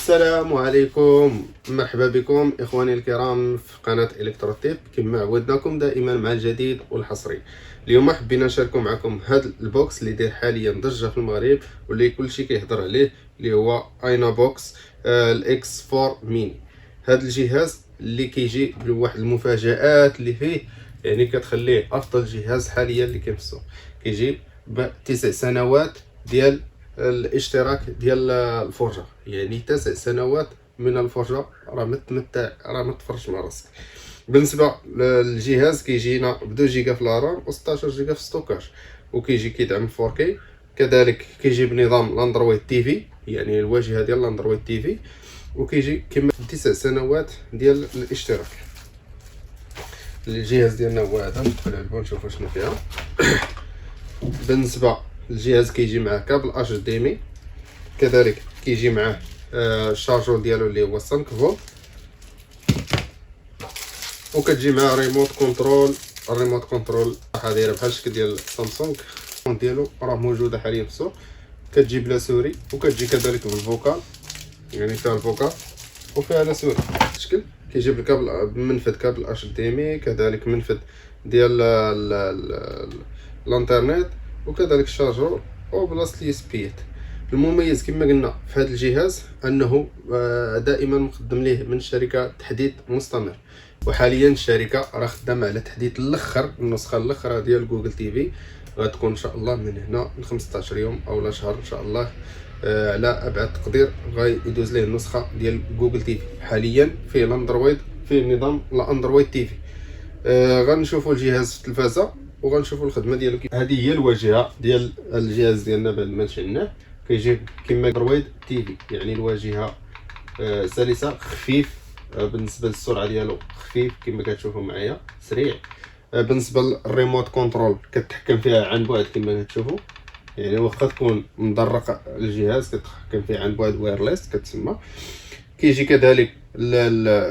السلام عليكم، مرحبا بكم اخواني الكرام في قناه الكتروتيب. كما عودناكم دائما مع الجديد والحصري. اليوم حبينا نشاركوا معكم هذا البوكس اللي داير حاليا ضجه في المغرب واللي كلشي كيهضر عليه، اللي هو اينا بوكس الاكس 4 ميني. هذا الجهاز اللي كيجي بواحد المفاجآت اللي فيه، يعني كتخليه افضل جهاز حاليا اللي كاين في السوق. كيجي ب9 سنوات ديال الاشتراك ديال الفرجه، يعني 9 سنوات من الفرجه. راه متمتع، راه ما تفرجش مع راسك. بالنسبه للجهاز كيجينا ب 2 جيجا في الرام و 16 جيجا في الستوكاج، وكيجي كيدعم 4K. كذلك كيجي بنظام الاندرويد تي في، يعني الواجهه ديال الاندرويد تي في، وكيجي كما 9 سنوات ديال الاشتراك. الجهاز ديالنا هو هذا، ندخل على نشوفوا شنو فيها. بالنسبه الجهاز كيجي معاه كابل اش دي ام اي، كذلك كيجي معاه الشارجور ديالو اللي هو 5 فولت، وكتجي معاه ريموت كنترول. الريموت كنترول راح دايره بحال الشكل ديال سامسونج ديالو، راه موجوده حاليا في السوق. كتجي بلا سوري، وكتجي كذلك بالفوكال، يعني فيها الفوكال وفيها لا سوري. الشكل كيجي بالكابل، منفذ كابل اش دي ام اي، كذلك منفذ ديال الانترنت، وكذلك الشارجور وبلاصه اليو اس بي. المميز كما قلنا في هذا الجهاز انه دائما مقدم ليه من الشركه تحديث مستمر، وحاليا الشركه راه خدامه على تحديث الاخر، النسخه الاخرى ديال جوجل تي في. غتكون ان شاء الله من هنا ل 15 يوم او لا شهر ان شاء الله، على ابعد تقدير غيدوز ليه النسخه ديال جوجل تي في. حاليا فيه الاندرويد، فيه نظام الاندرويد تي في. غنشوفوا الجهاز في التلفازه وغنشوفوا الخدمه ديالو. هذه هي الواجهه ديال الجهاز ديالنا بعد ما شئناه. كيجي كما اندرويد تي في، يعني الواجهه سلسه، خفيف. بالنسبه للسرعه ديالو خفيف كما كتشوفوا معايا، سريع. بالنسبه للريموت كنترول كتحكم فيها عن بعد كما كتشوفوا، يعني واخا تكون مدرق الجهاز كتحكم فيه عن بعد، وايرلس كتسمى. كيجي كذلك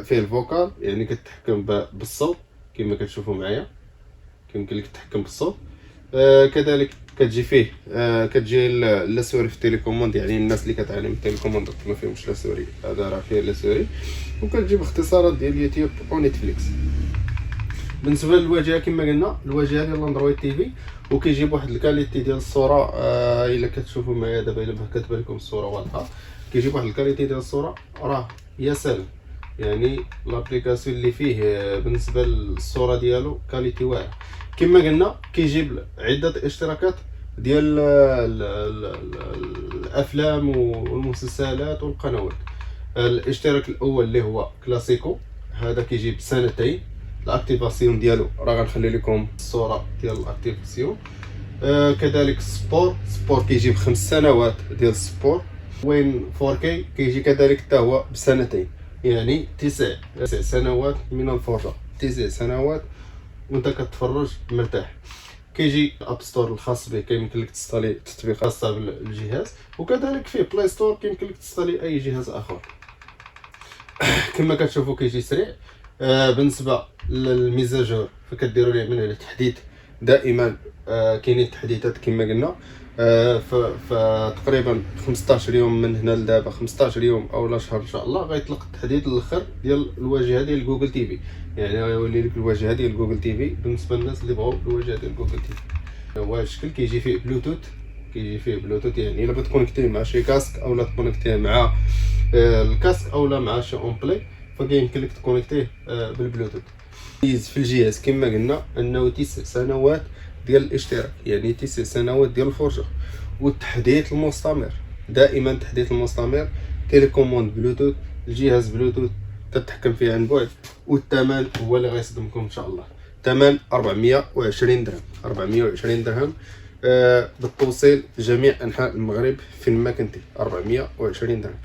فيه الفوكال، يعني كتحكم بالصوت كما كتشوفوا معايا، كيمكن لك تتحكم بالصوت. كذلك كتجي فيه كتجي لا سوري في التليكوموند، يعني الناس اللي كتعاني من التليكوموند ما فيهمش لا سوري، هذا راه فيه لا سوري. وكتجي باختصارات ديال يوتيوب ونتفليكس. بالنسبه للواجهه كما قلنا، الواجهه ديال الاندرويد تي في، وكيجيب واحد الكاليتي ديال الصوره. الا كتشوفوا معايا دابا، الا كتبان لكم الصوره واضحه، كيجيب واحد الكاليتي ديال الصوره راه يا سلام. يعني لابليكاسيون اللي فيه بالنسبه للصوره ديالو كاليتي واعره. كما قلنا كيجيب عده اشتراكات ديال الافلام والمسلسلات والقنوات. الاشتراك الاول اللي هو كلاسيكو، هذا كيجي بسنتين. الاكتيفاسيون ديالو راه غنخلي لكم الصوره ديال الاكتيفاسيون. كذلك سبور كيجي ب5 سنوات ديال السبور. وين 4K كيجي كذلك حتى هو بسنتين، يعني 9 سنوات من الفرجه، 9 سنوات وانت كتفرج مرتاح. كيجي اب ستور الخاص به، كيمكن لك تستالي تطبيقات خاصه بالجهاز، وكذلك فيه بلاي ستور كيمكن لك تستالي اي جهاز اخر. كما كتشوفوا كيجي سريع. بالنسبه للميزاجور فكديروا ليه من هنا تحديث دائما. كاينين تحديثات كما قلنا. فتقريبا 15 يوم من هنا لدابا، 15 يوم او لا شهر ان شاء الله غيطلق التحديث الاخر ديال الواجهه ديال جوجل تي في، يعني غيولي لك الواجهه ديال جوجل تي في بالنسبه للناس اللي بغاو الواجهه ديال جوجل تي في. هو الشكل كيجي فيه بلوتوث، يعني الا بغيت تكونيكتيه مع شي كاسك او لا تكونيكتيه مع الكاسك او لا مع شي اون بلاي، فكيمكن لك تكونيكتيه بالبلوتوث. في الجهاز كما قلنا انه 9 سنوات ديال الاشتراك، يعني 9 سنوات ديال الفرجه، والتحديث المستمر، دائما تحديث المستمر. تيليكوموند بلوتوث، الجهاز بلوتوث تتحكم فيه عن بعد. والثمن هو اللي غيصدمكم ان شاء الله. ثمن 420 درهم، 420 درهم بالتوصيل جميع انحاء المغرب فين ما كنتي، 420 درهم.